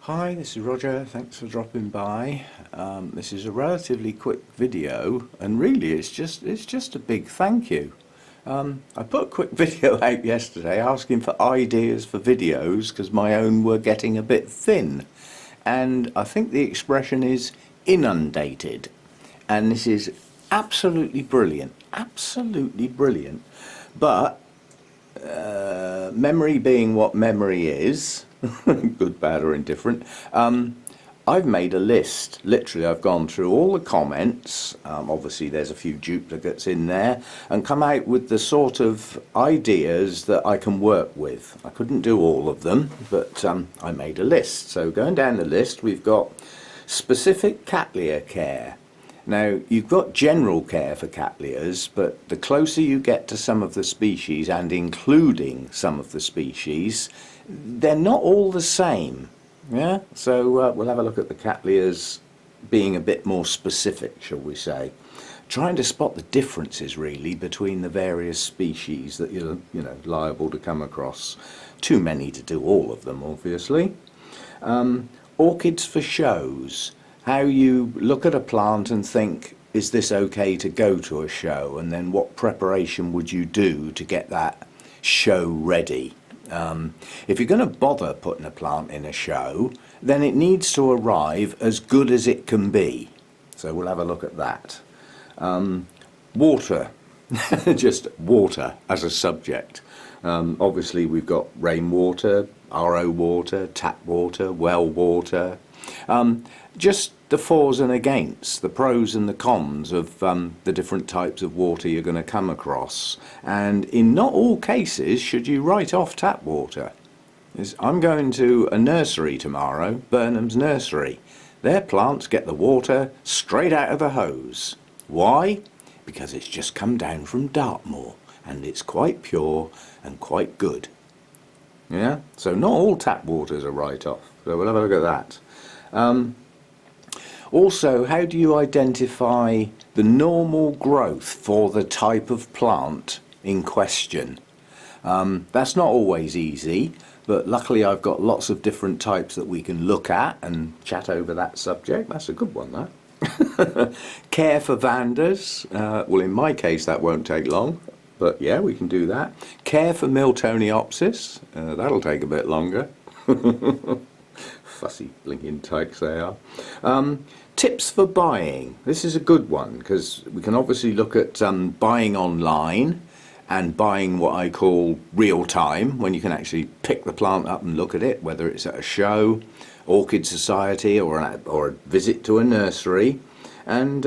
Hi, this is Roger. Thanks for dropping by. This is a relatively quick video, and really, it's just a big thank you. I put a quick video out yesterday asking for ideas for videos because my own were getting a bit thin, and I think the expression is inundated, and this is absolutely brilliant. But memory being what memory is, good, bad, or indifferent, I've made a list. Literally, I've gone through all the comments. Obviously, there's a few duplicates in there, and come out with the sort of ideas that I can work with. I couldn't do all of them, but I made a list. So going down the list, we've got specific Cattleya care. Now, you've got general care for Cattleyas, but the closer you get to some of the species, and including some of the species, they're not all the same. Yeah, so we'll have a look at the Cattleyas being a bit more specific, shall we say. Trying to spot the differences, really, between the various species that you're liable to come across. Too many to do all of them, obviously. Orchids for shows. How you look at a plant and think, is this okay to go to a show? And then what preparation would you do to get that show ready? If you're going to bother putting a plant in a show, then it needs to arrive as good as it can be. So we'll have a look at that. Water, just water as a subject. Obviously we've got rainwater, RO water, tap water, well water. Just the fors and against, the pros and the cons of the different types of water you're going to come across. And in not all cases should you write off tap water. I'm going to a nursery tomorrow, Burnham's Nursery. Their plants get the water straight out of a hose. Why? Because it's just come down from Dartmoor and it's quite pure and quite good. Yeah, so not all tap water is a write-off. So we'll have a look at that. Also, how do you identify the normal growth for the type of plant in question? That's not always easy, but luckily I've got lots of different types that we can look at and chat over that subject. That's a good one, that. Care for Vandas. Well, in my case that won't take long, but yeah, we can do that. Care for Miltoniopsis. That'll take a bit longer. Fussy blinking tykes they are. Tips for buying. This is a good one because we can obviously look at buying online and buying what I call real time, when you can actually pick the plant up and look at it, whether it's at a show, Orchid Society, or a visit to a nursery, and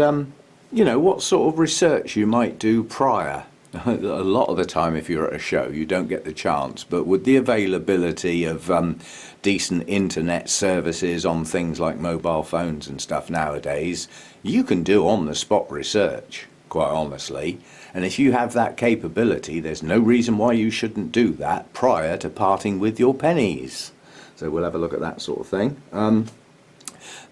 what sort of research you might do prior. A lot of the time if you're at a show you don't get the chance, but with the availability of decent internet services on things like mobile phones and stuff nowadays, you can do on the spot research, quite honestly. And if you have that capability, there's no reason why you shouldn't do that prior to parting with your pennies. So we'll have a look at that sort of thing.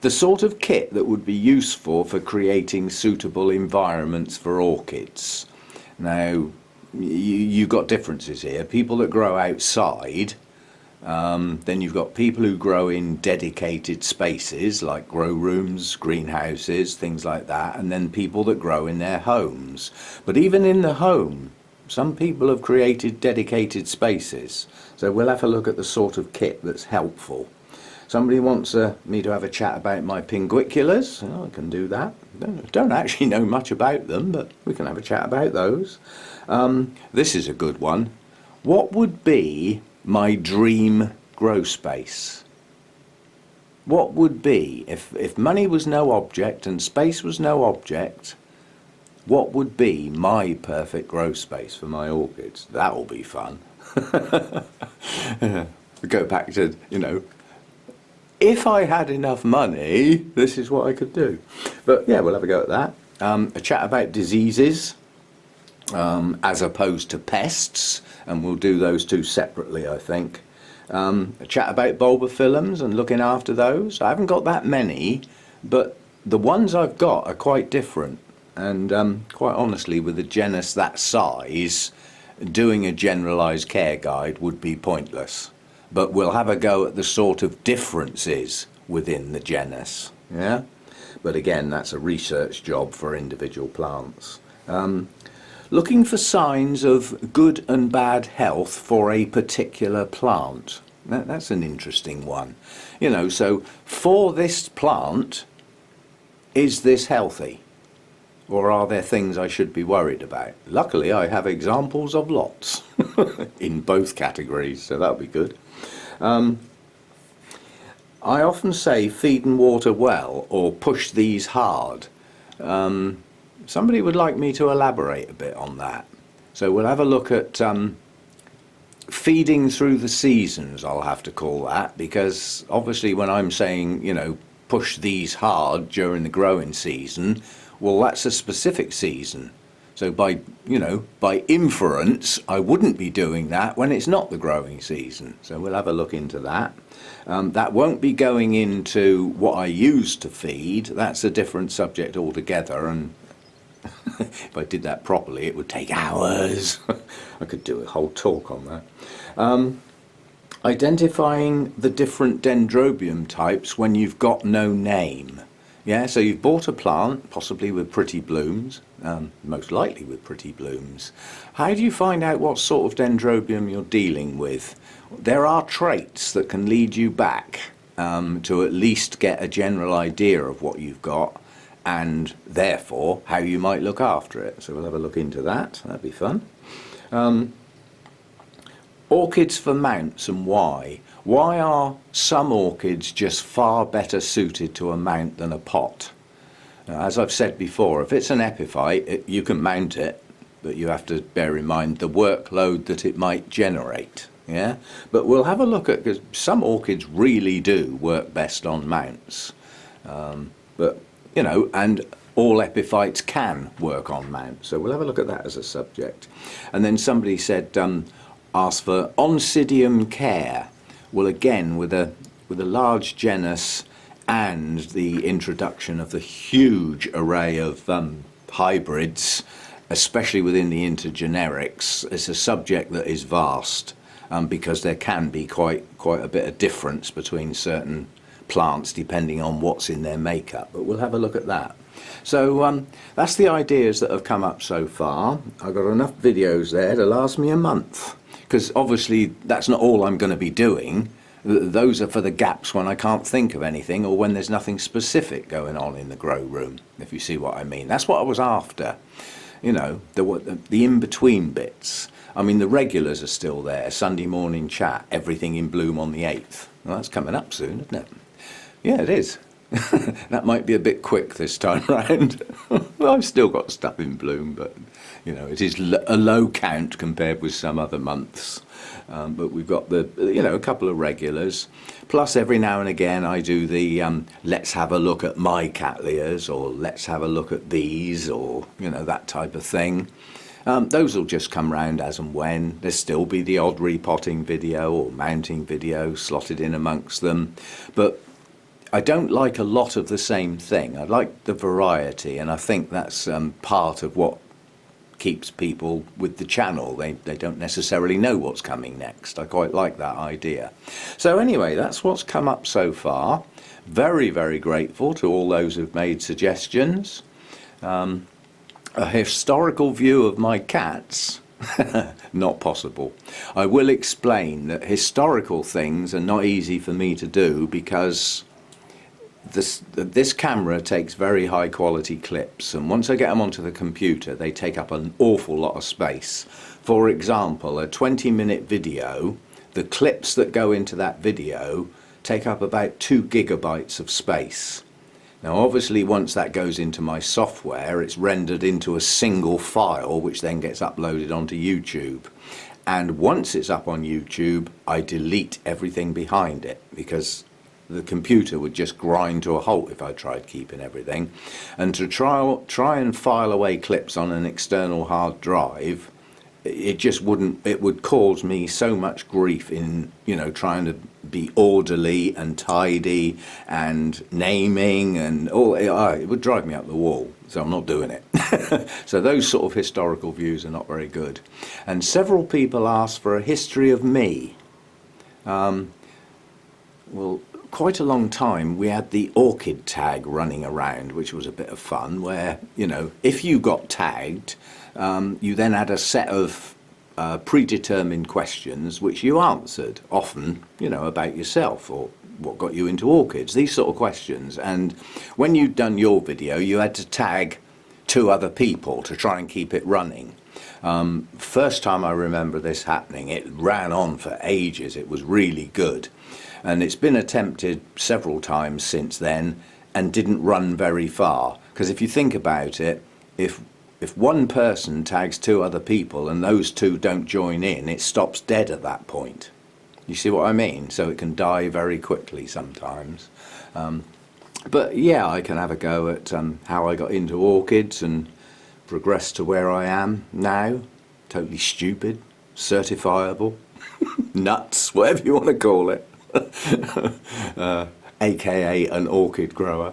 The sort of kit that would be useful for creating suitable environments for orchids. Now, you've got differences here. People that grow outside, then you've got people who grow in dedicated spaces like grow rooms, greenhouses, things like that, and then people that grow in their homes. But even in the home, some people have created dedicated spaces. So we'll have a look at the sort of kit that's helpful. Somebody wants me to have a chat about my pinguiculas. Oh, I can do that. Don't actually know much about them, but we can have a chat about those. This is a good one. What would be my dream grow space? What would be, if money was no object and space was no object, what would be my perfect grow space for my orchids? That'll be fun. Go back to, if I had enough money, this is what I could do. But yeah, we'll have a go at that. A chat about diseases as opposed to pests, and we'll do those two separately, I think. A chat about bulbophyllums and looking after those. I haven't got that many, but the ones I've got are quite different. And quite honestly, with a genus that size, doing a generalised care guide would be pointless. but we'll have a go at the sort of differences within the genus. Yeah, but again, that's a research job for individual plants. Looking for signs of good and bad health for a particular plant. That's an interesting one. You know, so for this plant, is this healthy? Or are there things I should be worried about? Luckily, I have examples of lots in both categories, so that'll be good. I often say feed and water well or push these hard. Somebody would like me to elaborate a bit on that. So we'll have a look at feeding through the seasons, I'll have to call that, because obviously when I'm saying, you know, push these hard during the growing season, well, that's a specific season. So by inference, I wouldn't be doing that when it's not the growing season. So we'll have a look into that. That won't be going into what I use to feed. That's a different subject altogether. And if I did that properly, it would take hours. I could do a whole talk on that. Identifying the different dendrobium types when you've got no name. Yeah, so you've bought a plant, possibly with pretty blooms, most likely with pretty blooms. How do you find out what sort of dendrobium you're dealing with? There are traits that can lead you back to at least get a general idea of what you've got and therefore how you might look after it. So we'll have a look into that. That'd be fun. Orchids for mounts and why. Why are some orchids just far better suited to a mount than a pot? Now, as I've said before, if it's an epiphyte, you can mount it, but you have to bear in mind the workload that it might generate. Yeah, but we'll have a look at, because some orchids really do work best on mounts. But you know, and all epiphytes can work on mounts, so we'll have a look at that as a subject. And then somebody said, ask for Oncidium care. Well, again, with a large genus and the introduction of the huge array of hybrids, especially within the intergenerics, it's a subject that is vast because there can be quite a bit of difference between certain plants depending on what's in their makeup. But we'll have a look at that. So that's the ideas that have come up so far. I've got enough videos there to last me a month, because obviously that's not all I'm going to be doing. Those are for the gaps when I can't think of anything or when there's nothing specific going on in the grow room, if you see what I mean. That's what I was after, you know, the in-between bits. I mean, the regulars are still there. Sunday morning chat, everything in bloom on the 8th. Well, that's coming up soon, isn't it? Yeah, it is. That might be a bit quick this time round. Well, I've still got stuff in bloom, but you know, it is a low count compared with some other months. But we've got a couple of regulars. Plus, every now and again, I do the let's have a look at my Cattleyas, or let's have a look at these, or that type of thing. Those will just come round as and when. There'll still be the odd repotting video or mounting video slotted in amongst them, but I don't like a lot of the same thing. I like the variety, and I think that's part of what keeps people with the channel. They don't necessarily know what's coming next. I quite like that idea. So anyway, that's what's come up so far. Very, very grateful to all those who've made suggestions. A historical view of my cats, not possible. I will explain that historical things are not easy for me to do because this camera takes very high quality clips, and once I get them onto the computer they take up an awful lot of space. For example, a 20-minute video, the clips that go into that video take up about 2 gigabytes of space. Now obviously once that goes into my software, it's rendered into a single file which then gets uploaded onto YouTube, and once it's up on YouTube I delete everything behind it because the computer would just grind to a halt if I tried keeping everything. And to try and file away clips on an external hard drive, it just wouldn't. It would cause me so much grief in trying to be orderly and tidy and naming and all. It would drive me up the wall. So I'm not doing it. So those sort of historical views are not very good. And several people asked for a history of me. Well, quite a long time we had the orchid tag running around, which was a bit of fun, where, you know, if you got tagged, you then had a set of predetermined questions which you answered, often, you know, about yourself or what got you into orchids, these sort of questions. And when you'd done your video, you had to tag 2 other people to try and keep it running. First time I remember this happening, it ran on for ages. It was really good. And it's been attempted several times since then and didn't run very far. Because if you think about it, if one person tags 2 other people and those 2 don't join in, it stops dead at that point. You see what I mean? So it can die very quickly sometimes. But yeah, I can have a go at how I got into orchids and progress to where I am now. Totally stupid, certifiable, nuts, whatever you want to call it. AKA an orchid grower.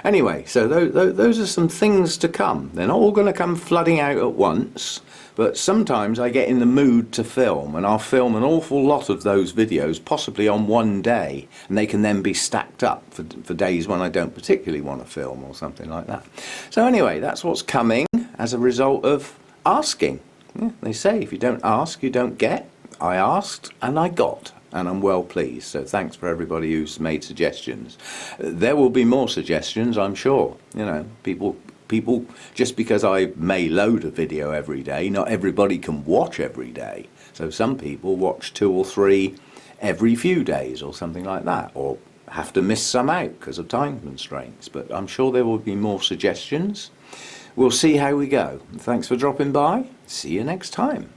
Anyway, so those are some things to come. They're not all going to come flooding out at once, but sometimes I get in the mood to film, and I'll film an awful lot of those videos, possibly on one day, and they can then be stacked up for days when I don't particularly want to film or something like that. So anyway, that's what's coming as a result of asking. Yeah, they say if you don't ask, you don't get. I asked and I got. And I'm well pleased, so thanks for everybody who's made suggestions. There will be more suggestions, I'm sure. You know, people, just because I may load a video every day, not everybody can watch every day. So some people watch 2 or 3 every few days or something like that, or have to miss some out because of time constraints. But I'm sure there will be more suggestions. We'll see how we go. Thanks for dropping by. See you next time.